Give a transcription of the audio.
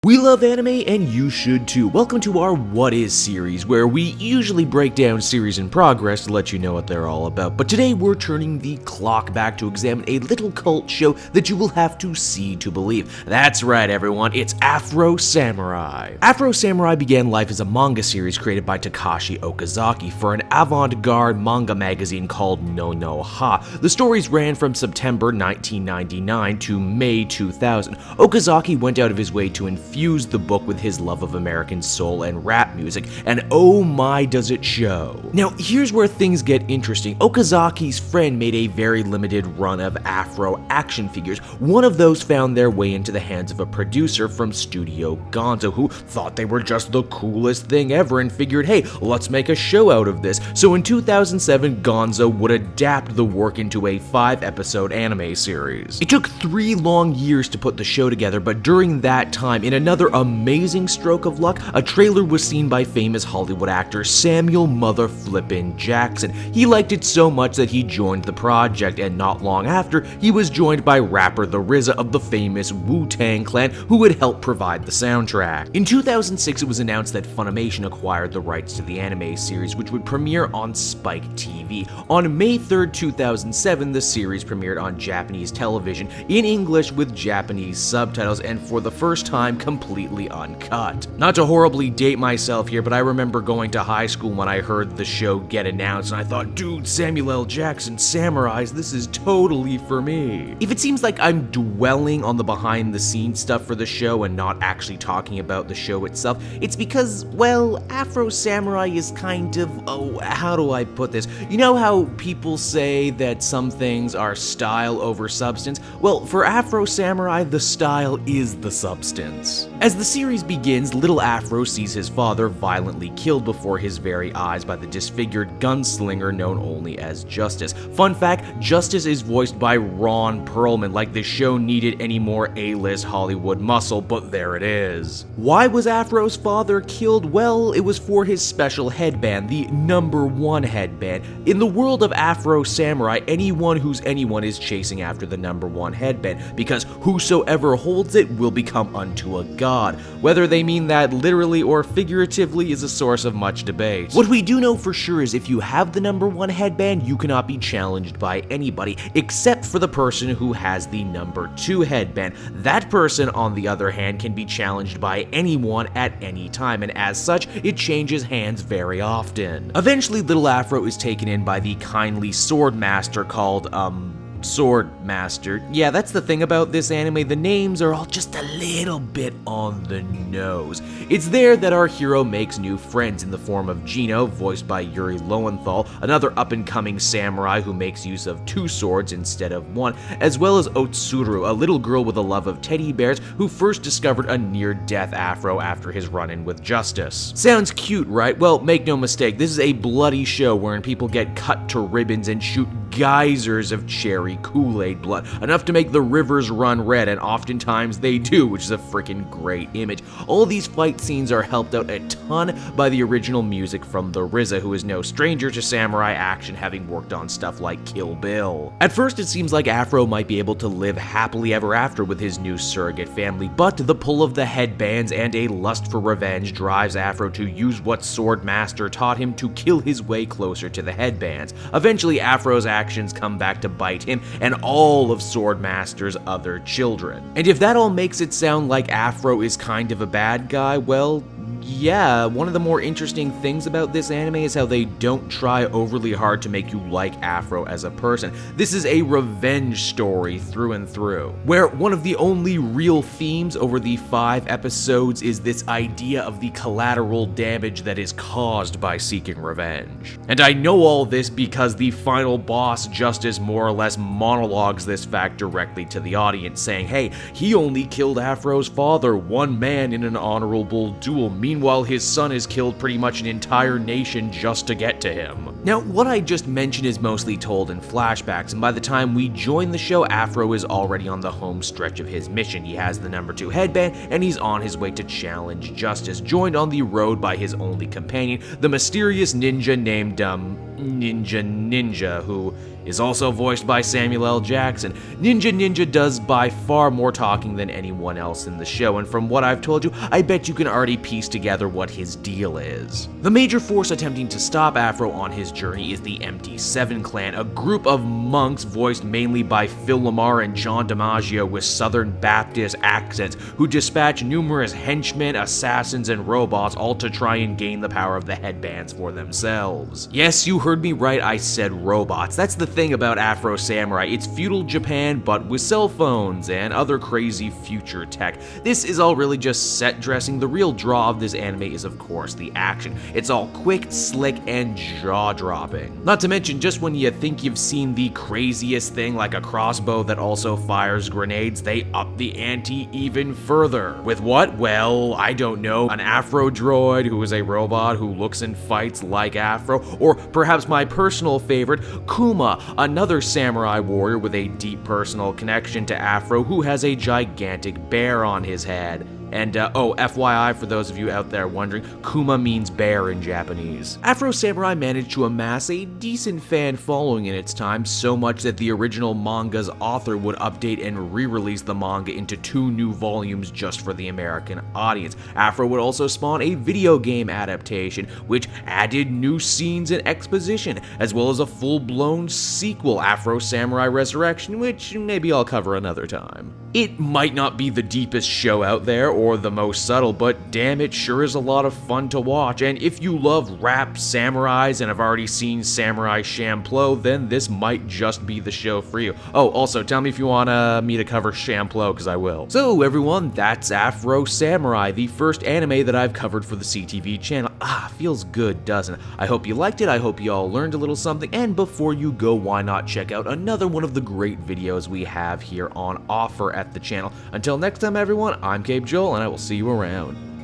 We love anime and you should too. Welcome to our What Is series, where we usually break down series in progress to let you know what they're all about. But today we're turning the clock back to examine a little cult show that you will have to see to believe. That's right everyone, it's Afro Samurai. Afro Samurai began life as a manga series created by Takashi Okazaki for an avant-garde manga magazine called No No Ha. The stories ran from September 1999 to May 2000. Okazaki went out of his way to infuse the book with his love of American soul and rap music, and oh my does it show. Now here's where things get interesting. Okazaki's friend made a very limited run of Afro action figures. One of those found their way into the hands of a producer from Studio Gonzo who thought they were just the coolest thing ever and figured, hey, let's make a show out of this. So in 2007, Gonzo would adapt the work into a 5-episode anime series. It took 3 long years to put the show together, but during that time, in another amazing stroke of luck, a trailer was seen by famous Hollywood actor Samuel Mother Flippin' Jackson. He liked it so much that he joined the project, and not long after, he was joined by rapper the RZA of the famous Wu-Tang Clan, who would help provide the soundtrack. In 2006, it was announced that Funimation acquired the rights to the anime series, which would premiere on Spike TV. On May 3rd, 2007, the series premiered on Japanese television in English with Japanese subtitles, and for the first time, completely uncut. Not to horribly date myself here, but I remember going to high school when I heard the show get announced, and I thought, dude, Samuel L. Jackson, Samurais, this is totally for me. If it seems like I'm dwelling on the behind-the-scenes stuff for the show and not actually talking about the show itself, it's because, well, Afro Samurai is kind of, how do I put this? You know how people say that some things are style over substance? Well, for Afro Samurai, the style is the substance. As the series begins, little Afro sees his father violently killed before his very eyes by the disfigured gunslinger known only as Justice. Fun fact, Justice is voiced by Ron Perlman, like the show needed any more A-list Hollywood muscle, but there it is. Why was Afro's father killed? Well, it was for his special headband, the #1 headband. In the world of Afro Samurai, anyone who's anyone is chasing after the #1 headband, because whosoever holds it will become unto a god. Whether they mean that literally or figuratively is a source of much debate. What we do know for sure is if you have the #1 headband, you cannot be challenged by anybody, except for the person who has the #2 headband. That person, on the other hand, can be challenged by anyone at any time, and as such, it changes hands very often. Eventually, little Afro is taken in by the kindly sword master called, Sword Master. Yeah, that's the thing about this anime, the names are all just a little bit on the nose. It's there that our hero makes new friends in the form of Gino, voiced by Yuri Lowenthal, another up-and-coming samurai who makes use of 2 swords instead of 1, as well as Otsuru, a little girl with a love of teddy bears who first discovered a near-death Afro after his run-in with Justice. Sounds cute, right? Well, make no mistake, this is a bloody show wherein people get cut to ribbons and shoot geysers of cherry Kool-Aid blood, enough to make the rivers run red, and oftentimes they do, which is a freaking great image. All these fight scenes are helped out a ton by the original music from the RZA, who is no stranger to samurai action, having worked on stuff like Kill Bill. At first, it seems like Afro might be able to live happily ever after with his new surrogate family, but the pull of the headbands and a lust for revenge drives Afro to use what Sword Master taught him to kill his way closer to the headbands. Eventually, Afro's actions come back to bite him and all of Sword Master's other children. And if that all makes it sound like Afro is kind of a bad guy, well, yeah, one of the more interesting things about this anime is how they don't try overly hard to make you like Afro as a person. This is a revenge story through and through, where one of the only real themes over the 5 episodes is this idea of the collateral damage that is caused by seeking revenge. And I know all this because the final boss, Justice, more or less monologues this fact directly to the audience, saying, hey, he only killed Afro's father, 1 man in an honorable duel. Meanwhile, his son has killed pretty much an entire nation just to get to him. Now, what I just mentioned is mostly told in flashbacks, and by the time we join the show, Afro is already on the home stretch of his mission. He has the #2 headband, and he's on his way to challenge Justice, joined on the road by his only companion, the mysterious ninja named, Ninja, who is also voiced by Samuel L. Jackson. Ninja does by far more talking than anyone else in the show, and from what I've told you, I bet you can already piece together what his deal is. The major force attempting to stop Afro on his journey is the Mt7 Clan, a group of monks voiced mainly by Phil Lamar and John DiMaggio with Southern Baptist accents, who dispatch numerous henchmen, assassins, and robots, all to try and gain the power of the headbands for themselves. Yes, you heard me right, I said robots. That's the thing about Afro Samurai. It's feudal Japan, but with cell phones and other crazy future tech. This is all really just set dressing. The real draw of this anime is, of course, the action. It's all quick, slick, and jaw-dropping. Not to mention, just when you think you've seen the craziest thing like a crossbow that also fires grenades, they up the ante even further. With what? Well, I don't know, an Afro droid who is a robot who looks and fights like Afro, or perhaps my personal favorite, Kuma, another samurai warrior with a deep personal connection to Afro who has a gigantic bear on his head. And oh, FYI for those of you out there wondering, Kuma means bear in Japanese. Afro Samurai managed to amass a decent fan following in its time, so much that the original manga's author would update and re-release the manga into 2 new volumes just for the American audience. Afro would also spawn a video game adaptation, which added new scenes and exposition, as well as a full-blown sequel, Afro Samurai Resurrection, which maybe I'll cover another time. It might not be the deepest show out there, or the most subtle, but damn, it sure is a lot of fun to watch. And if you love rap samurais and have already seen Samurai Champloo, then this might just be the show for you. Oh, also, tell me if you want me to cover Champloo, because I will. So everyone, that's Afro Samurai, the first anime that I've covered for the CTV channel. Feels good, doesn't it? I hope you liked it, I hope you all learned a little something, and before you go, why not check out another one of the great videos we have here on offer at the channel. Until next time everyone, I'm Cape Joel, and I will see you around.